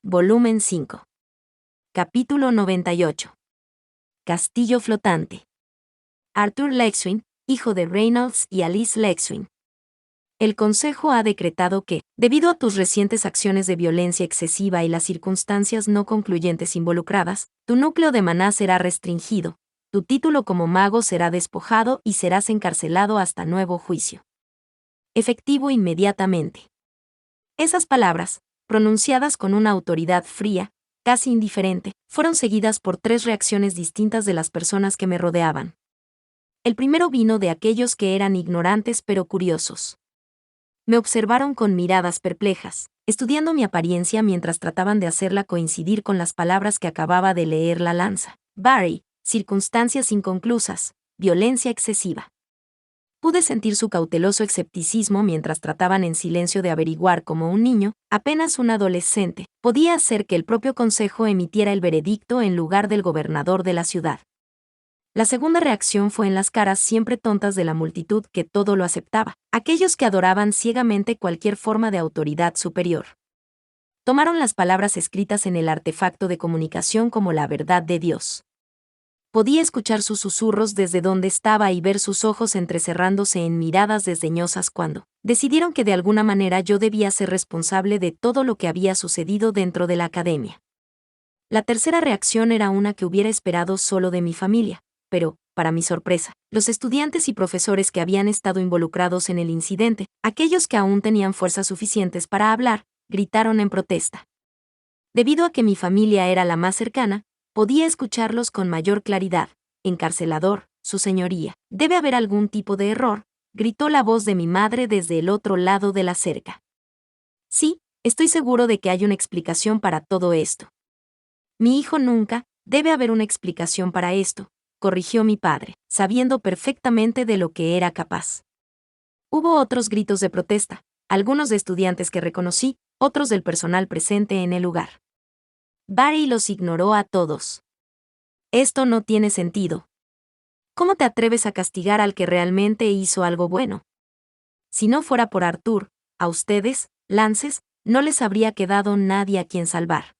Volumen 5. Capítulo 98. Castillo flotante. Arthur Lexwin, hijo de Reynolds y Alice Lexwin. El Consejo ha decretado que, debido a tus recientes acciones de violencia excesiva y las circunstancias no concluyentes involucradas, tu núcleo de maná será restringido, tu título como mago será despojado y serás encarcelado hasta nuevo juicio. Efectivo inmediatamente. Esas palabras, pronunciadas con una autoridad fría, casi indiferente, fueron seguidas por 3 reacciones distintas de las personas que me rodeaban. El primero vino de aquellos que eran ignorantes pero curiosos. Me observaron con miradas perplejas, estudiando mi apariencia mientras trataban de hacerla coincidir con las palabras que acababa de leer la lanza. Barry, circunstancias inconclusas, violencia excesiva. Pude sentir su cauteloso escepticismo mientras trataban en silencio de averiguar cómo un niño, apenas un adolescente, podía hacer que el propio consejo emitiera el veredicto en lugar del gobernador de la ciudad. La segunda reacción fue en las caras siempre tontas de la multitud que todo lo aceptaba, aquellos que adoraban ciegamente cualquier forma de autoridad superior. Tomaron las palabras escritas en el artefacto de comunicación como la verdad de Dios. Podía escuchar sus susurros desde donde estaba y ver sus ojos entrecerrándose en miradas desdeñosas cuando decidieron que de alguna manera yo debía ser responsable de todo lo que había sucedido dentro de la academia. La tercera reacción era una que hubiera esperado solo de mi familia, pero, para mi sorpresa, los estudiantes y profesores que habían estado involucrados en el incidente, aquellos que aún tenían fuerzas suficientes para hablar, gritaron en protesta. Debido a que mi familia era la más cercana, podía escucharlos con mayor claridad. Encarcelador, su señoría. Debe haber algún tipo de error, gritó la voz de mi madre desde el otro lado de la cerca. Sí, estoy seguro de que hay una explicación para todo esto. Mi hijo nunca, debe haber una explicación para esto, corrigió mi padre, sabiendo perfectamente de lo que era capaz. Hubo otros gritos de protesta, algunos de estudiantes que reconocí, otros del personal presente en el lugar. Barry los ignoró a todos. Esto no tiene sentido. ¿Cómo te atreves a castigar al que realmente hizo algo bueno? Si no fuera por Arthur, a ustedes, Lances, no les habría quedado nadie a quien salvar.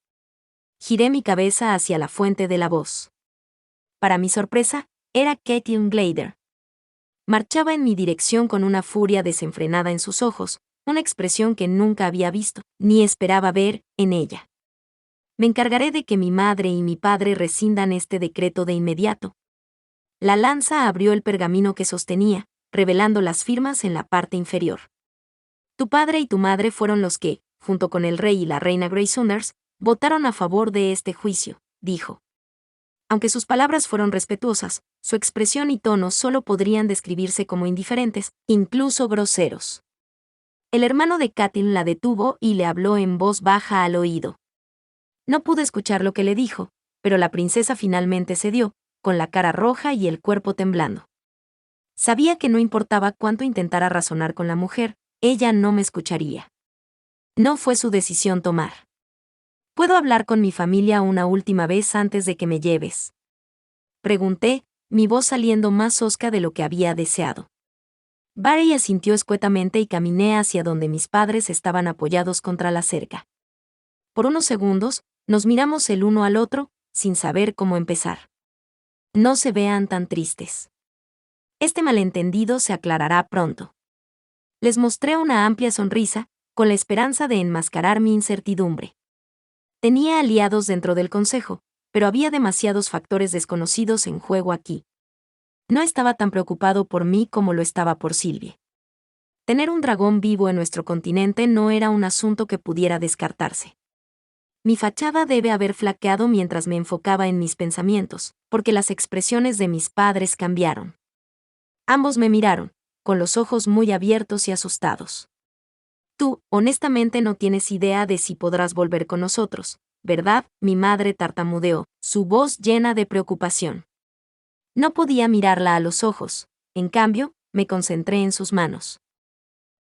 Giré mi cabeza hacia la fuente de la voz. Para mi sorpresa, era Caitlin Glader. Marchaba en mi dirección con una furia desenfrenada en sus ojos, una expresión que nunca había visto, ni esperaba ver, en ella. Me encargaré de que mi madre y mi padre rescindan este decreto de inmediato. La lanza abrió el pergamino que sostenía, revelando las firmas en la parte inferior. Tu padre y tu madre fueron los que, junto con el rey y la reina Grey Saunders, votaron a favor de este juicio, dijo. Aunque sus palabras fueron respetuosas, su expresión y tono solo podrían describirse como indiferentes, incluso groseros. El hermano de Catelyn la detuvo y le habló en voz baja al oído. No pude escuchar lo que le dijo, pero la princesa finalmente cedió, con la cara roja y el cuerpo temblando. Sabía que no importaba cuánto intentara razonar con la mujer, ella no me escucharía. No fue su decisión tomar. ¿Puedo hablar con mi familia una última vez antes de que me lleves? Pregunté, mi voz saliendo más hosca de lo que había deseado. Barry asintió escuetamente y caminé hacia donde mis padres estaban apoyados contra la cerca. Por unos segundos, nos miramos el uno al otro, sin saber cómo empezar. No se vean tan tristes. Este malentendido se aclarará pronto. Les mostré una amplia sonrisa, con la esperanza de enmascarar mi incertidumbre. Tenía aliados dentro del consejo, pero había demasiados factores desconocidos en juego aquí. No estaba tan preocupado por mí como lo estaba por Sylvie. Tener un dragón vivo en nuestro continente no era un asunto que pudiera descartarse. Mi fachada debe haber flaqueado mientras me enfocaba en mis pensamientos, porque las expresiones de mis padres cambiaron. Ambos me miraron, con los ojos muy abiertos y asustados. Tú, honestamente, no tienes idea de si podrás volver con nosotros, ¿verdad? Mi madre tartamudeó, su voz llena de preocupación. No podía mirarla a los ojos, en cambio, me concentré en sus manos.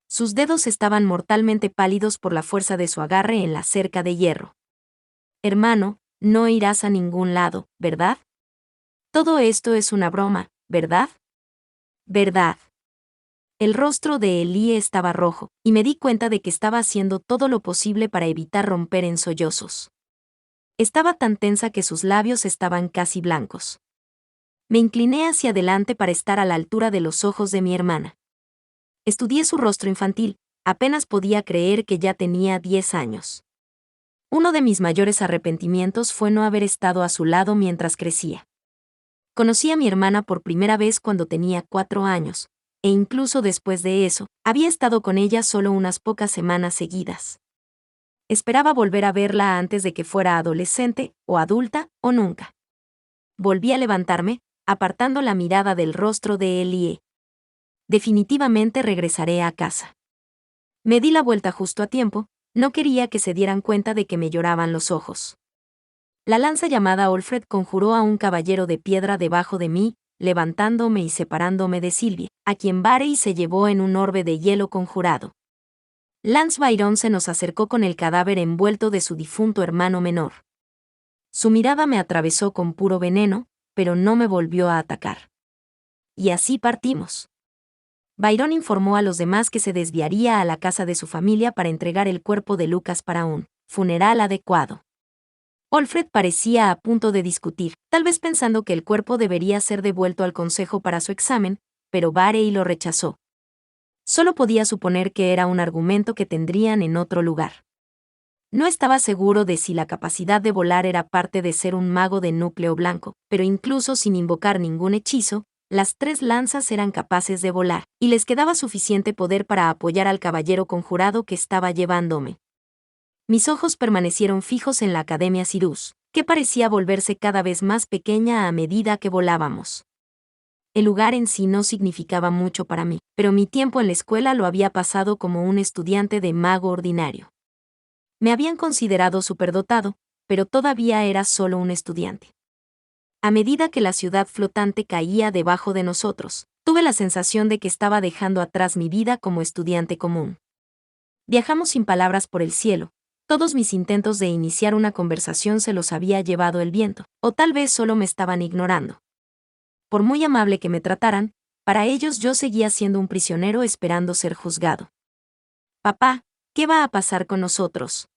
Sus dedos estaban mortalmente pálidos por la fuerza de su agarre en la cerca de hierro. Hermano, no irás a ningún lado, ¿verdad? Todo esto es una broma, ¿verdad? ¿Verdad? El rostro de Elie estaba rojo, y me di cuenta de que estaba haciendo todo lo posible para evitar romper en sollozos. Estaba tan tensa que sus labios estaban casi blancos. Me incliné hacia adelante para estar a la altura de los ojos de mi hermana. Estudié su rostro infantil, apenas podía creer que ya tenía 10 años. Uno de mis mayores arrepentimientos fue no haber estado a su lado mientras crecía. Conocí a mi hermana por primera vez cuando tenía 4 años, e incluso después de eso, había estado con ella solo unas pocas semanas seguidas. Esperaba volver a verla antes de que fuera adolescente, o adulta, o nunca. Volví a levantarme, apartando la mirada del rostro de Elie. Definitivamente regresaré a casa. Me di la vuelta justo a tiempo, no quería que se dieran cuenta de que me lloraban los ojos. La lanza llamada Olfred conjuró a un caballero de piedra debajo de mí, levantándome y separándome de Sylvie, a quien Barey se llevó en un orbe de hielo conjurado. Lance Byron se nos acercó con el cadáver envuelto de su difunto hermano menor. Su mirada me atravesó con puro veneno, pero no me volvió a atacar. Y así partimos. Byron informó a los demás que se desviaría a la casa de su familia para entregar el cuerpo de Lucas para un funeral adecuado. Olfred parecía a punto de discutir, tal vez pensando que el cuerpo debería ser devuelto al consejo para su examen, pero Barey lo rechazó. Solo podía suponer que era un argumento que tendrían en otro lugar. No estaba seguro de si la capacidad de volar era parte de ser un mago de núcleo blanco, pero incluso sin invocar ningún hechizo, las 3 lanzas eran capaces de volar, y les quedaba suficiente poder para apoyar al caballero conjurado que estaba llevándome. Mis ojos permanecieron fijos en la Academia Cyrus, que parecía volverse cada vez más pequeña a medida que volábamos. El lugar en sí no significaba mucho para mí, pero mi tiempo en la escuela lo había pasado como un estudiante de mago ordinario. Me habían considerado superdotado, pero todavía era solo un estudiante. A medida que la ciudad flotante caía debajo de nosotros, tuve la sensación de que estaba dejando atrás mi vida como estudiante común. Viajamos sin palabras por el cielo. Todos mis intentos de iniciar una conversación se los había llevado el viento, o tal vez solo me estaban ignorando. Por muy amable que me trataran, para ellos yo seguía siendo un prisionero esperando ser juzgado. Papá, ¿qué va a pasar con nosotros?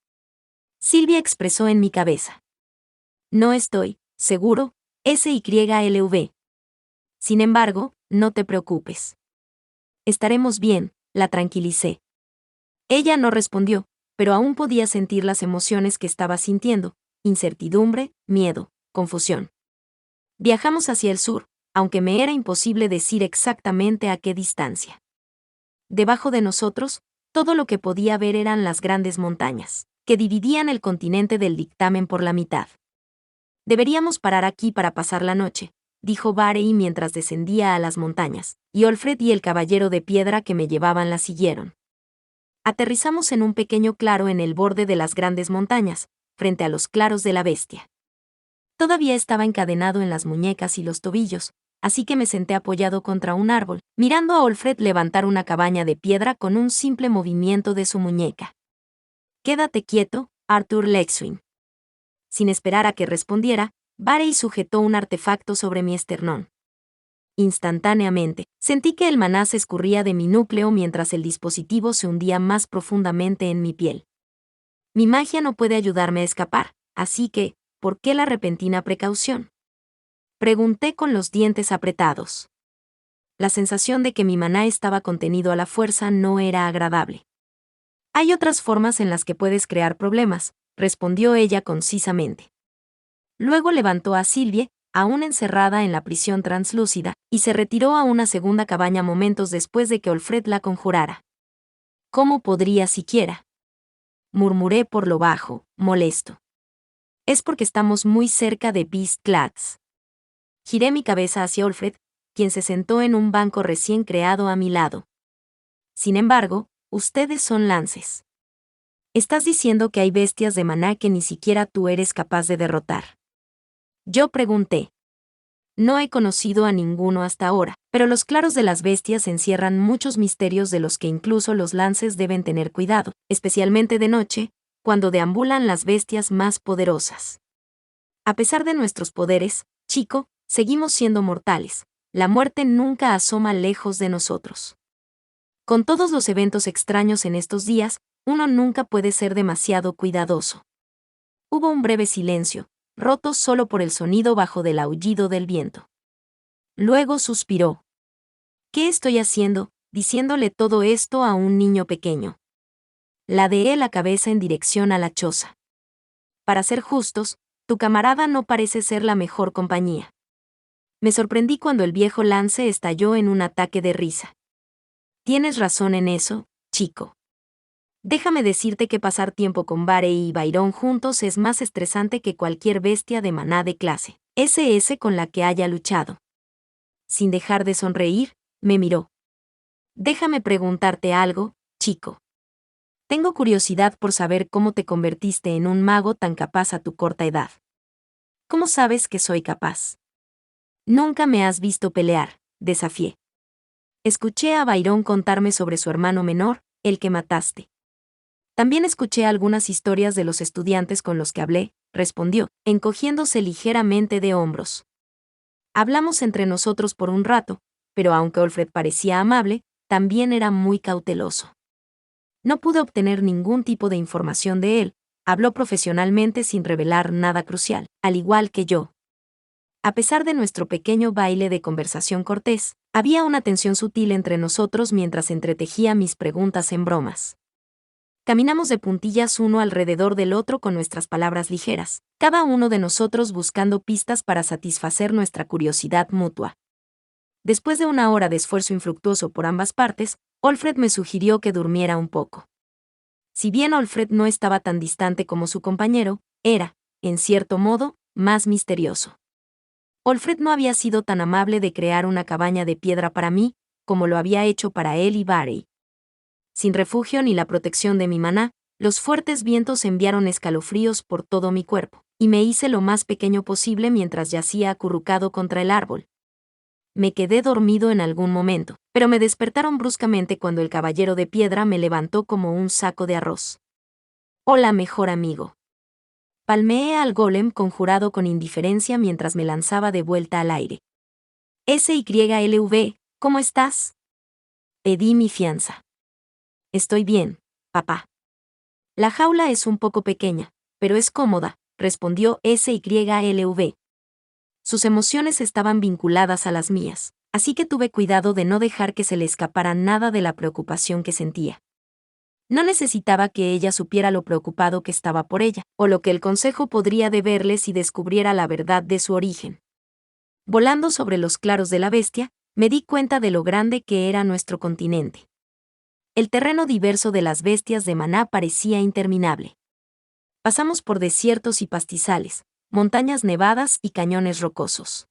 Sylvia expresó en mi cabeza. No estoy seguro, SYLV. Sin embargo, no te preocupes. Estaremos bien, la tranquilicé. Ella no respondió, pero aún podía sentir las emociones que estaba sintiendo: incertidumbre, miedo, confusión. Viajamos hacia el sur, aunque me era imposible decir exactamente a qué distancia. Debajo de nosotros, todo lo que podía ver eran las grandes montañas, que dividían el continente del dictamen por la mitad. Deberíamos parar aquí para pasar la noche, dijo Barey mientras descendía a las montañas, y Olfred y el caballero de piedra que me llevaban la siguieron. Aterrizamos en un pequeño claro en el borde de las grandes montañas, frente a los claros de la bestia. Todavía estaba encadenado en las muñecas y los tobillos, así que me senté apoyado contra un árbol, mirando a Olfred levantar una cabaña de piedra con un simple movimiento de su muñeca. Quédate quieto, Arthur Lexwin. Sin esperar a que respondiera, Barey sujetó un artefacto sobre mi esternón. Instantáneamente, sentí que el maná se escurría de mi núcleo mientras el dispositivo se hundía más profundamente en mi piel. Mi magia no puede ayudarme a escapar, así que, ¿por qué la repentina precaución? Pregunté con los dientes apretados. La sensación de que mi maná estaba contenido a la fuerza no era agradable. Hay otras formas en las que puedes crear problemas, respondió ella concisamente. Luego levantó a Sylvie, aún encerrada en la prisión translúcida, y se retiró a una segunda cabaña momentos después de que Olfred la conjurara. ¿Cómo podría siquiera? Murmuré por lo bajo, molesto. Es porque estamos muy cerca de Beastclads. Giré mi cabeza hacia Olfred, quien se sentó en un banco recién creado a mi lado. Sin embargo, ustedes son lances. Estás diciendo que hay bestias de maná que ni siquiera tú eres capaz de derrotar. Yo pregunté. No he conocido a ninguno hasta ahora, pero los claros de las bestias encierran muchos misterios de los que incluso los lances deben tener cuidado, especialmente de noche, cuando deambulan las bestias más poderosas. A pesar de nuestros poderes, chico, seguimos siendo mortales. La muerte nunca asoma lejos de nosotros. Con todos los eventos extraños en estos días, uno nunca puede ser demasiado cuidadoso. Hubo un breve silencio, roto solo por el sonido bajo del aullido del viento. Luego suspiró. ¿Qué estoy haciendo, diciéndole todo esto a un niño pequeño? Ladeé la cabeza en dirección a la choza. Para ser justos, tu camarada no parece ser la mejor compañía. Me sorprendí cuando el viejo Lance estalló en un ataque de risa. Tienes razón en eso, chico. Déjame decirte que pasar tiempo con Barey y Byron juntos es más estresante que cualquier bestia de maná de clase SS con la que haya luchado. Sin dejar de sonreír, me miró. Déjame preguntarte algo, chico. Tengo curiosidad por saber cómo te convertiste en un mago tan capaz a tu corta edad. ¿Cómo sabes que soy capaz? Nunca me has visto pelear, desafié. Escuché a Byron contarme sobre su hermano menor, el que mataste. También escuché algunas historias de los estudiantes con los que hablé, respondió, encogiéndose ligeramente de hombros. Hablamos entre nosotros por un rato, pero aunque Alfred parecía amable, también era muy cauteloso. No pude obtener ningún tipo de información de él, habló profesionalmente sin revelar nada crucial, al igual que yo. A pesar de nuestro pequeño baile de conversación cortés, había una tensión sutil entre nosotros mientras entretejía mis preguntas en bromas. Caminamos de puntillas uno alrededor del otro con nuestras palabras ligeras, cada uno de nosotros buscando pistas para satisfacer nuestra curiosidad mutua. Después de una hora de esfuerzo infructuoso por ambas partes, Alfred me sugirió que durmiera un poco. Si bien Alfred no estaba tan distante como su compañero, era, en cierto modo, más misterioso. Alfred no había sido tan amable de crear una cabaña de piedra para mí, como lo había hecho para él y Barey. Sin refugio ni la protección de mi maná, los fuertes vientos enviaron escalofríos por todo mi cuerpo, y me hice lo más pequeño posible mientras yacía acurrucado contra el árbol. Me quedé dormido en algún momento, pero me despertaron bruscamente cuando el caballero de piedra me levantó como un saco de arroz. Hola, mejor amigo. Palmeé al golem conjurado con indiferencia mientras me lanzaba de vuelta al aire. SYLV, ¿cómo estás? Pedí mi fianza. Estoy bien, papá. La jaula es un poco pequeña, pero es cómoda, respondió SYLV. Sus emociones estaban vinculadas a las mías, así que tuve cuidado de no dejar que se le escapara nada de la preocupación que sentía. No necesitaba que ella supiera lo preocupado que estaba por ella, o lo que el consejo podría deberle si descubriera la verdad de su origen. Volando sobre los claros de la bestia, me di cuenta de lo grande que era nuestro continente. El terreno diverso de las bestias de maná parecía interminable. Pasamos por desiertos y pastizales, montañas nevadas y cañones rocosos.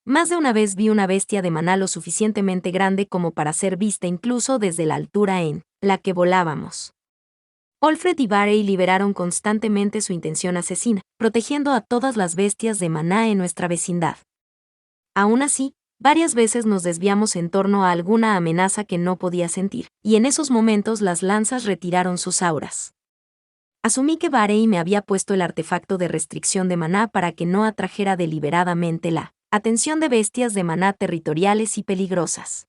Más de una vez vi una bestia de maná lo suficientemente grande como para ser vista incluso desde la altura en la que volábamos. Alfred y Barey liberaron constantemente su intención asesina, protegiendo a todas las bestias de maná en nuestra vecindad. Aún así, varias veces nos desviamos en torno a alguna amenaza que no podía sentir, y en esos momentos las lanzas retiraron sus auras. Asumí que Barey me había puesto el artefacto de restricción de maná para que no atrajera deliberadamente la atención de bestias de maná territoriales y peligrosas.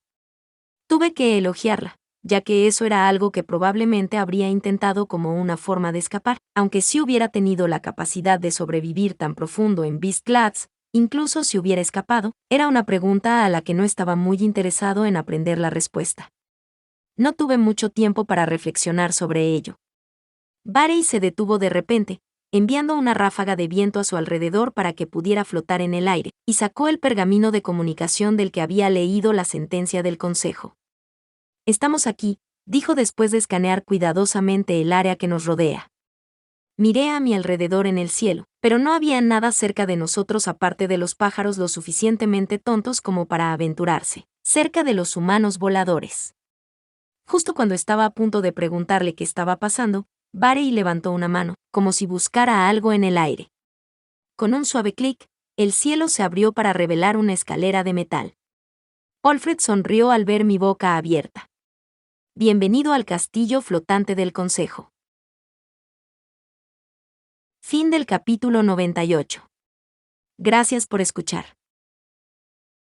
Tuve que elogiarla, ya que eso era algo que probablemente habría intentado como una forma de escapar, aunque si hubiera tenido la capacidad de sobrevivir tan profundo en Beastlands, incluso si hubiera escapado, era una pregunta a la que no estaba muy interesado en aprender la respuesta. No tuve mucho tiempo para reflexionar sobre ello. Barey se detuvo de repente, enviando una ráfaga de viento a su alrededor para que pudiera flotar en el aire, y sacó el pergamino de comunicación del que había leído la sentencia del consejo. Estamos aquí, dijo después de escanear cuidadosamente el área que nos rodea. Miré a mi alrededor en el cielo, pero no había nada cerca de nosotros aparte de los pájaros lo suficientemente tontos como para aventurarse, cerca de los humanos voladores. Justo cuando estaba a punto de preguntarle qué estaba pasando, Barey levantó una mano, como si buscara algo en el aire. Con un suave clic, el cielo se abrió para revelar una escalera de metal. Alfred sonrió al ver mi boca abierta. Bienvenido al castillo flotante del consejo. Fin del capítulo 98. Gracias por escuchar.